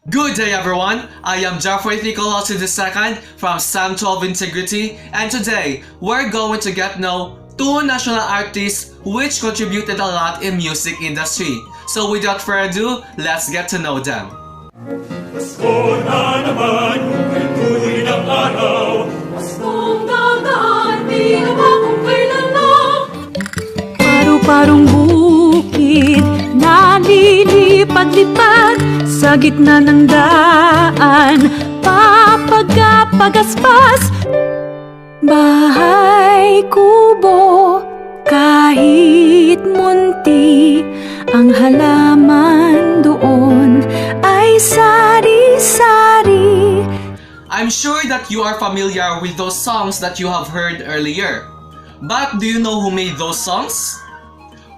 Good day everyone, I am Jeffrey Nicolosi II from SAM 12 Integrity, and today we're going to get know two national artists which contributed a lot in music industry. So without further ado, let's get to know them. Pasko na naman, kung tuloy ng araw. Paskong dagaan, di naman kung kailan lang. Paru-parong bukid, nalilipad-lipad sa gitna ng daan, papagpagaspas. Bahay kubo, kahit munti, ang halaman doon ay sari-sari. I'm sure that you are familiar with those songs that you have heard earlier. But do you know who made those songs?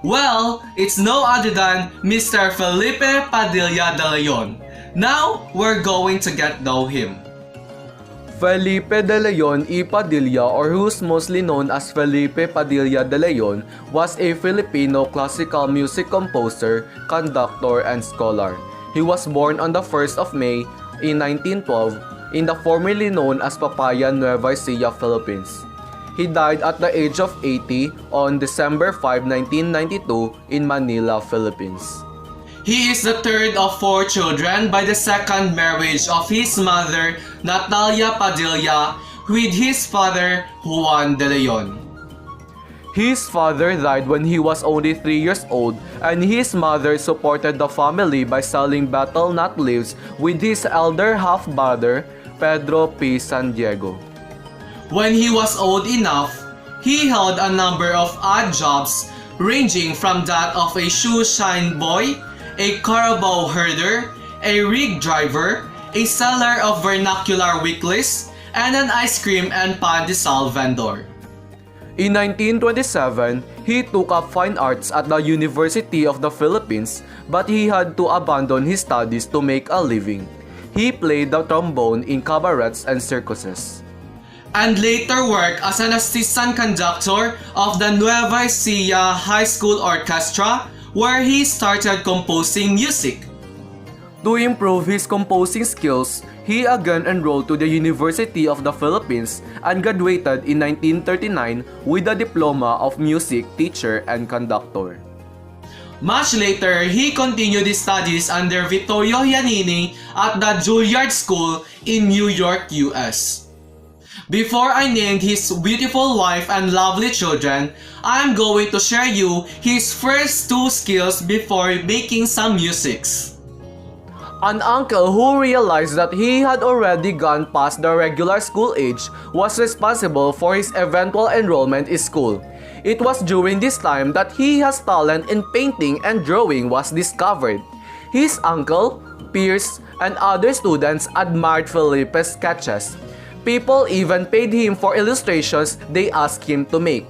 Well, it's no other than Mr. Felipe Padilla de Leon. Now, we're going to get know him. Felipe de Leon y Padilla, or who's mostly known as Felipe Padilla de Leon, was a Filipino classical music composer, conductor, and scholar. He was born on the 1st of May in 1912 in the formerly known as Papayan, Nueva Ecija, Philippines. He died at the age of 80 on December 5, 1992 in Manila, Philippines. He is the third of four children by the second marriage of his mother, Natalia Padilla, with his father, Juan de Leon. His father died when he was only 3 years old, and his mother supported the family by selling betel nut leaves with his elder half-brother, Pedro P. San Diego. When he was old enough, he held a number of odd jobs ranging from that of a shoe shine boy, a carabao herder, a rig driver, a seller of vernacular weeklies, and an ice cream and pandesal vendor. In 1927, he took up fine arts at the University of the Philippines, but he had to abandon his studies to make a living. He played the trombone in cabarets and circuses, and later worked as an assistant conductor of the Nueva Ecija High School Orchestra, where he started composing music. To improve his composing skills, he again enrolled to the University of the Philippines and graduated in 1939 with a diploma of music teacher and conductor. Much later, he continued his studies under Vittorio Giannini at the Juilliard School in New York, US. Before I named his beautiful wife and lovely children, I'm going to share you his first two skills before making some musics. An uncle who realized that he had already gone past the regular school age was responsible for his eventual enrollment in school. It was during this time that his talent in painting and drawing was discovered. His uncle, peers, and other students admired Felipe's sketches. People even paid him for illustrations they asked him to make.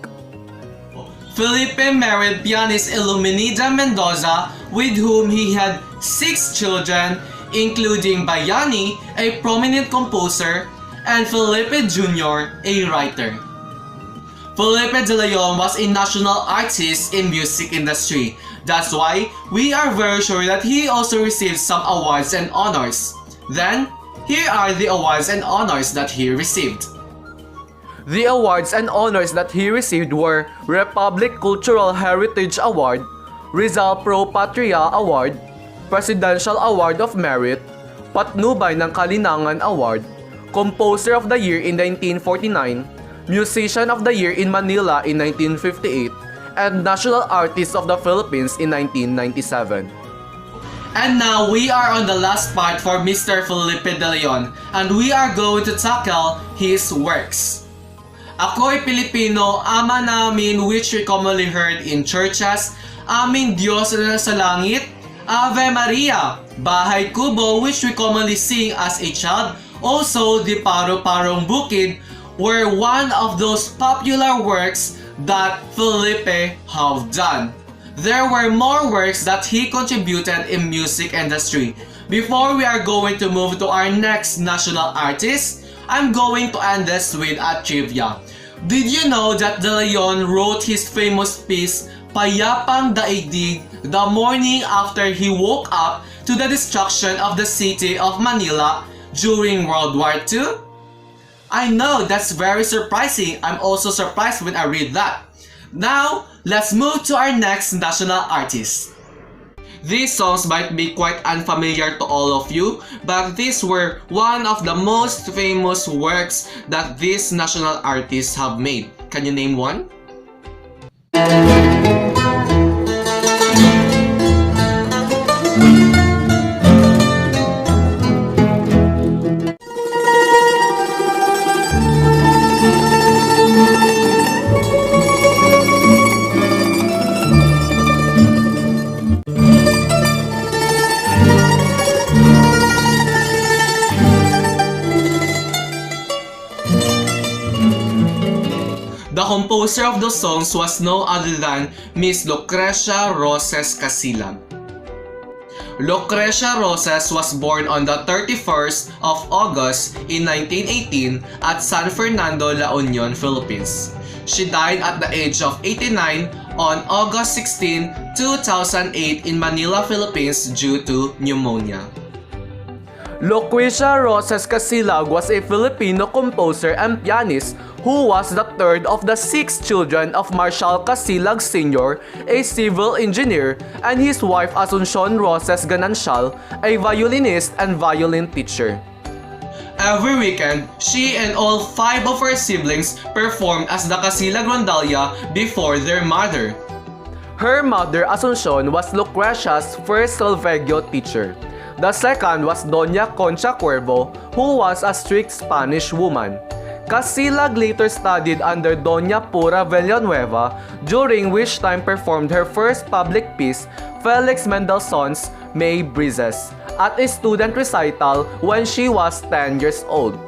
Felipe married pianist Illuminida Mendoza, with whom he had 6 children, including Bayani, a prominent composer, and Felipe Jr., a writer. Felipe de Leon was a national artist in music industry. That's why we are very sure that he also received some awards and honors. Then, here are the awards and honors that he received. The awards and honors that he received were Republic Cultural Heritage Award, Rizal Pro Patria Award, Presidential Award of Merit, Patnubay ng Kalinangan Award, Composer of the Year in 1949, Musician of the Year in Manila in 1958, and National Artist of the Philippines in 1997. And now we are on the last part for Mr. Felipe de Leon, and we are going to tackle his works. Ako'y Pilipino, Ama Namin, which we commonly heard in churches, Aming Diyos na sa Langit, Ave Maria, Bahay Kubo, which we commonly sing as a child, also the Paru-Parong Bukid, were one of those popular works that Felipe have done. There were more works that he contributed in music industry. Before we are going to move to our next national artist, I'm going to end this with a trivia. Did you know that De Leon wrote his famous piece, Payapang Daigdig, the morning after he woke up to the destruction of the city of Manila during World War II? I know that's very surprising. I'm also surprised when I read that. Now, let's move to our next national artist. These songs might be quite unfamiliar to all of you, but these were one of the most famous works that these national artists have made. Can you name one? The composer of the songs was no other than Miss Lucrecia Roces Kasilag. Lucrecia Roces was born on the 31st of August in 1918 at San Fernando, La Union, Philippines. She died at the age of 89 on August 16, 2008 in Manila, Philippines due to pneumonia. Lucrecia Roces Kasilag was a Filipino composer and pianist who was the third of the 6 children of Marshal Kasilag Sr., a civil engineer, and his wife Asuncion Roces Ganancial, a violinist and violin teacher. Every weekend, she and all 5 of her siblings performed as the Kasilag Rondalia before their mother. Her mother Asuncion was Lucrecia's first solfeggio teacher. The second was Doña Concha Cuervo, who was a strict Spanish woman. Kasilag later studied under Doña Pura Villanueva, during which time performed her first public piece, Felix Mendelssohn's May Breezes, at a student recital when she was 10 years old.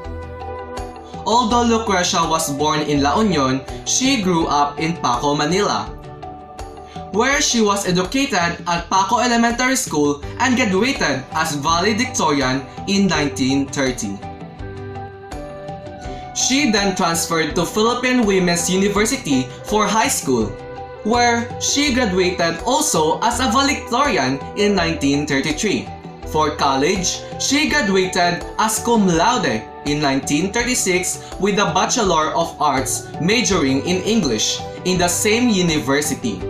Although Lucrecia was born in La Union, she grew up in Paco, Manila, where she was educated at Paco Elementary School and graduated as valedictorian in 1930. She then transferred to Philippine Women's University for high school, where she graduated also as a valedictorian in 1933. For college, she graduated as cum laude in 1936 with a Bachelor of Arts majoring in English in the same university.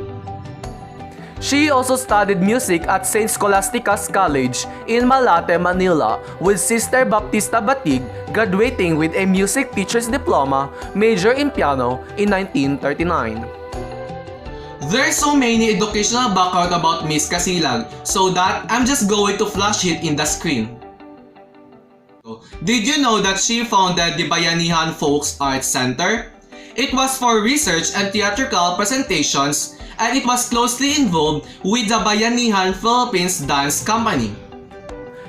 She also studied music at St. Scholastica's College in Malate, Manila with Sister Baptista Batig, graduating with a music teacher's diploma, major in piano in 1939. There's so many educational background about Miss Kasilag, so that I'm just going to flash it in the screen. Did you know that she founded the Bayanihan Folks Arts Center? It was for research and theatrical presentations, and it was closely involved with the Bayanihan Philippines Dance Company.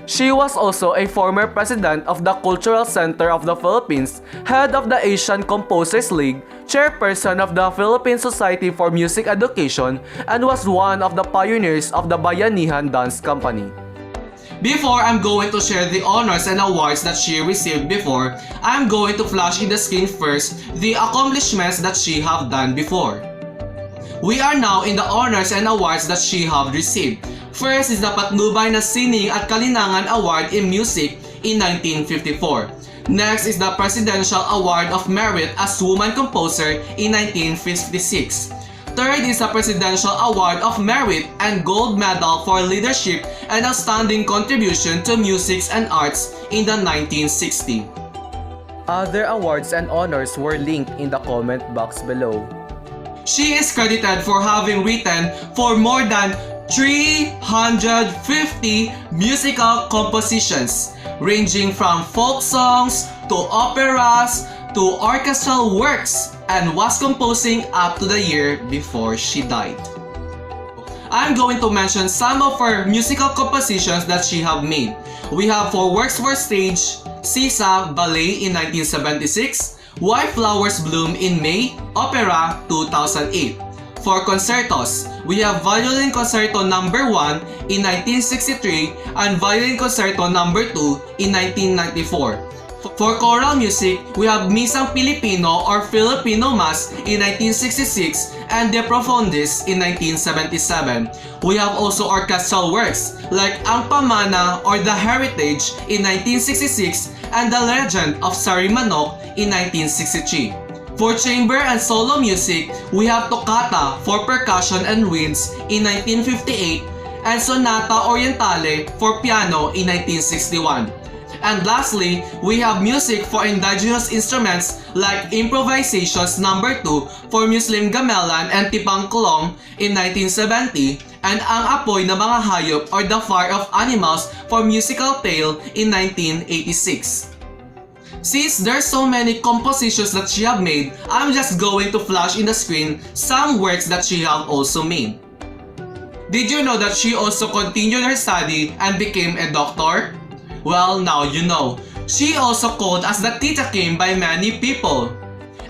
She was also a former president of the Cultural Center of the Philippines, head of the Asian Composers League, chairperson of the Philippine Society for Music Education, and was one of the pioneers of the Bayanihan Dance Company. Before I'm going to share the honors and awards that she received before, I'm going to flash in the screen first the accomplishments that she have done before. We are now in the honors and awards that she have received. First is the Patnubay na Sining at Kalinangan Award in Music in 1954. Next is the Presidential Award of Merit as Woman Composer in 1956. Third is the Presidential Award of Merit and Gold Medal for Leadership and Outstanding Contribution to Music and Arts in the 1960s. Other awards and honors were linked in the comment box below. She is credited for having written for more than 350 musical compositions, ranging from folk songs to operas to orchestral works, and was composing up to the year before she died. I'm going to mention some of her musical compositions that she have made. We have for works for stage, Sisa Ballet in 1976, Why Flowers Bloom in May, Opera 2008. For concertos, we have Violin Concerto No. 1 in 1963 and Violin Concerto No. 2 in 1994. For choral music, we have Misang Pilipino or Filipino Mass in 1966 and De Profundis in 1977. We have also orchestral works like Ang Pamana or The Heritage in 1966 and The Legend of Sari Manok in 1963. For chamber and solo music, we have Toccata for percussion and winds in 1958 and Sonata Orientale for piano in 1961. And lastly, we have music for indigenous instruments like Improvisations No. 2 for Muslim Gamelan and Tipang Kulong in 1970 and Ang Apoy ng Mga Hayop or The Fire of Animals for Musical Tale in 1986. Since there's so many compositions that she have made, I'm just going to flash in the screen some works that she have also made. Did you know that she also continued her study and became a doctor? Well, now you know. She also called as the Tita Kim by many people.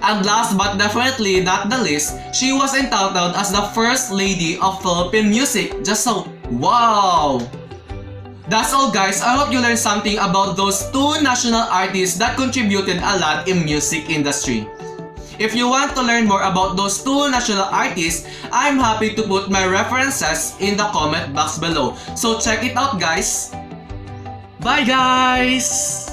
And last but definitely not the least, she was entitled as the First Lady of Philippine Music. Just so, wow! That's all guys, I hope you learned something about those two national artists that contributed a lot in music industry. If you want to learn more about those two national artists, I'm happy to put my references in the comment box below. So check it out guys! Bye guys!